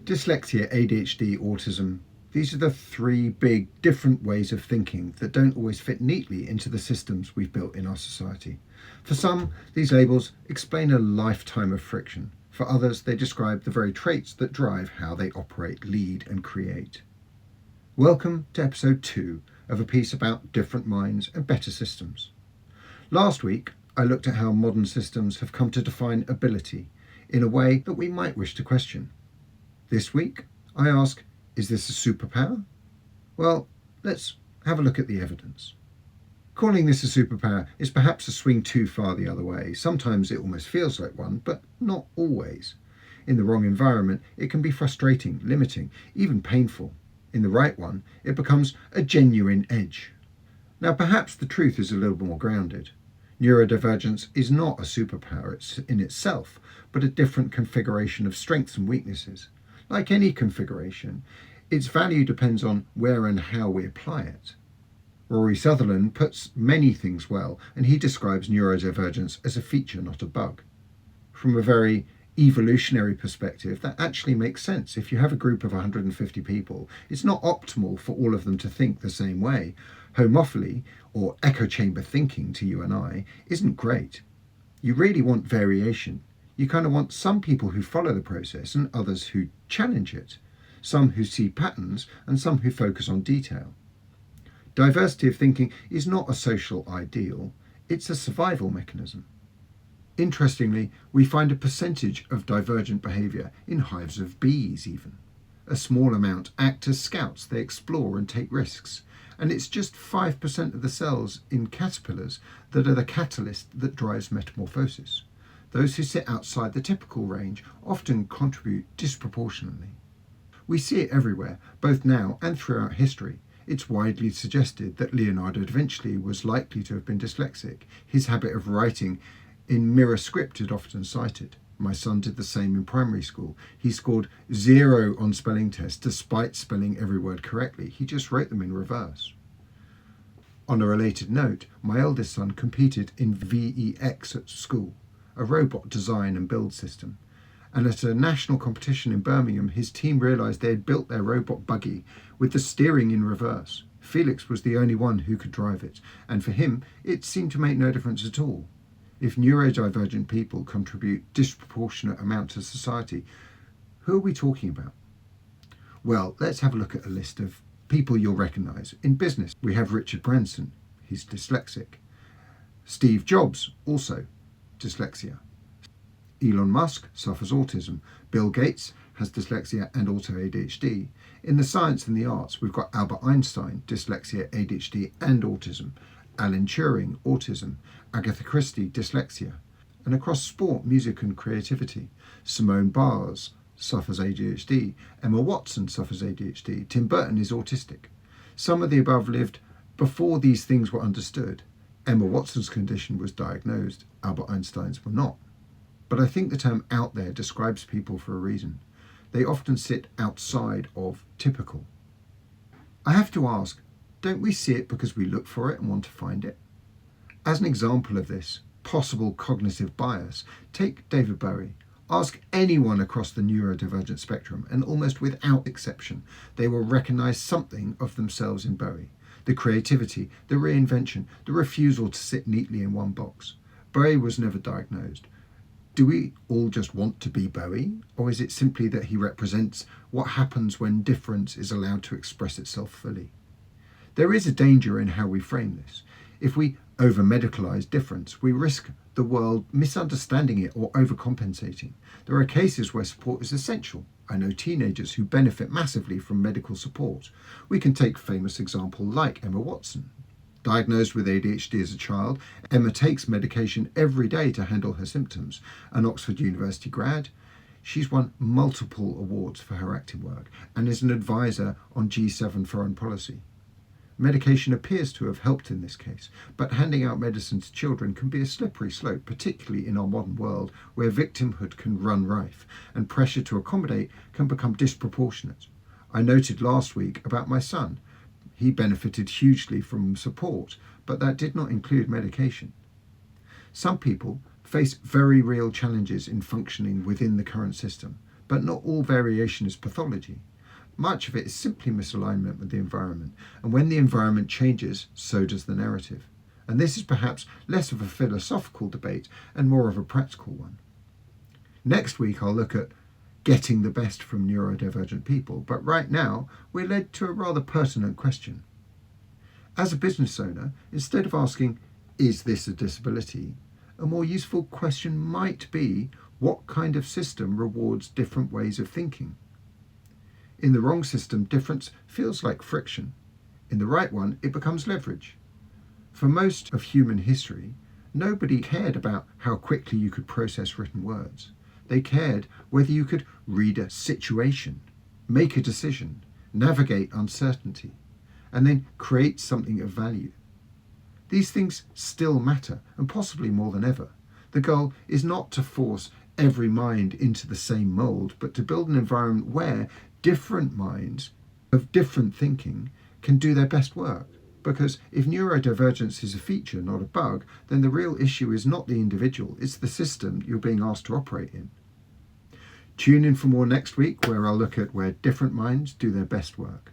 Dyslexia, ADHD, autism, these are the three big different ways of thinking that don't always fit neatly into the systems we've built in our society. For some, these labels explain a lifetime of friction. For others, they describe the very traits that drive how they operate, lead, and create. Welcome to episode 2 of a piece about different minds and better systems. Last week, I looked at how modern systems have come to define ability in a way that we might wish to question. This week, I ask, is this a superpower? Well, let's have a look at the evidence. Calling this a superpower is perhaps a swing too far the other way. Sometimes it almost feels like one, but not always. In the wrong environment, it can be frustrating, limiting, even painful. In the right one, it becomes a genuine edge. Now, perhaps the truth is a little more grounded. Neurodivergence is not a superpower in itself, but a different configuration of strengths and weaknesses. Like any configuration, its value depends on where and how we apply it. Rory Sutherland puts many things well, and he describes neurodivergence as a feature, not a bug. From a very evolutionary perspective, that actually makes sense. If you have a group of 150 people, it's not optimal for all of them to think the same way. Homophily, or echo chamber thinking to you and I, isn't great. You really want variation. You kind of want some people who follow the process and others who challenge it, some who see patterns and some who focus on detail. Diversity of thinking is not a social ideal, it's a survival mechanism. Interestingly, we find a percentage of divergent behaviour in hives of bees even. A small amount act as scouts, they explore and take risks, and it's just 5% of the cells in caterpillars that are the catalyst that drives metamorphosis. Those who sit outside the typical range often contribute disproportionately. We see it everywhere, both now and throughout history. It's widely suggested that Leonardo da Vinci was likely to have been dyslexic. His habit of writing in mirror script is often cited. My son did the same in primary school. He scored 0 on spelling tests despite spelling every word correctly. He just wrote them in reverse. On a related note, my eldest son competed in VEX at school, a robot design and build system. And at a national competition in Birmingham, his team realised they had built their robot buggy with the steering in reverse. Felix was the only one who could drive it, and for him, it seemed to make no difference at all. If neurodivergent people contribute disproportionate amount to society, who are we talking about? Well, let's have a look at a list of people you'll recognise. In business, we have Richard Branson, he's dyslexic. Steve Jobs, also dyslexia. Elon Musk suffers autism. Bill Gates has dyslexia and also ADHD. In the science and the arts, we've got Albert Einstein, dyslexia, ADHD and autism. Alan Turing, autism. Agatha Christie, dyslexia. And across sport, music and creativity, Simone Biles suffers ADHD. Emma Watson suffers ADHD. Tim Burton is autistic. Some of the above lived before these things were understood. Emma Watson's condition was diagnosed, Albert Einstein's were not. But I think the term out there describes people for a reason. They often sit outside of typical. I have to ask, don't we see it because we look for it and want to find it? As an example of this possible cognitive bias, take David Bowie. Ask anyone across the neurodivergent spectrum, and almost without exception, they will recognise something of themselves in Bowie. The creativity, the reinvention, the refusal to sit neatly in one box. Bowie was never diagnosed. Do we all just want to be Bowie? Or is it simply that he represents what happens when difference is allowed to express itself fully? There is a danger in how we frame this. If we over-medicalise difference, we risk the world misunderstanding it or overcompensating. There are cases where support is essential. I know teenagers who benefit massively from medical support. We can take a famous example like Emma Watson. Diagnosed with ADHD as a child, Emma takes medication every day to handle her symptoms. An Oxford University grad, she's won multiple awards for her acting work and is an advisor on G7 foreign policy. Medication appears to have helped in this case, but handing out medicine to children can be a slippery slope, particularly in our modern world where victimhood can run rife and pressure to accommodate can become disproportionate. I noted last week about my son. He benefited hugely from support, but that did not include medication. Some people face very real challenges in functioning within the current system. But not all variation is pathology. Much of it is simply misalignment with the environment, and when the environment changes, so does the narrative. And this is perhaps less of a philosophical debate and more of a practical one. Next week I'll look at getting the best from neurodivergent people, but right now we're led to a rather pertinent question. As a business owner, instead of asking, is this a disability, a more useful question might be, what kind of system rewards different ways of thinking? In the wrong system, difference feels like friction. In the right one, it becomes leverage. For most of human history, nobody cared about how quickly you could process written words. They cared whether you could read a situation, make a decision, navigate uncertainty, and then create something of value. These things still matter, and possibly more than ever. The goal is not to force every mind into the same mould, but to build an environment where different minds of different thinking can do their best work. Because if neurodivergence is a feature, not a bug, then the real issue is not the individual, it's the system you're being asked to operate in. Tune in for more next week, where I'll look at where different minds do their best work.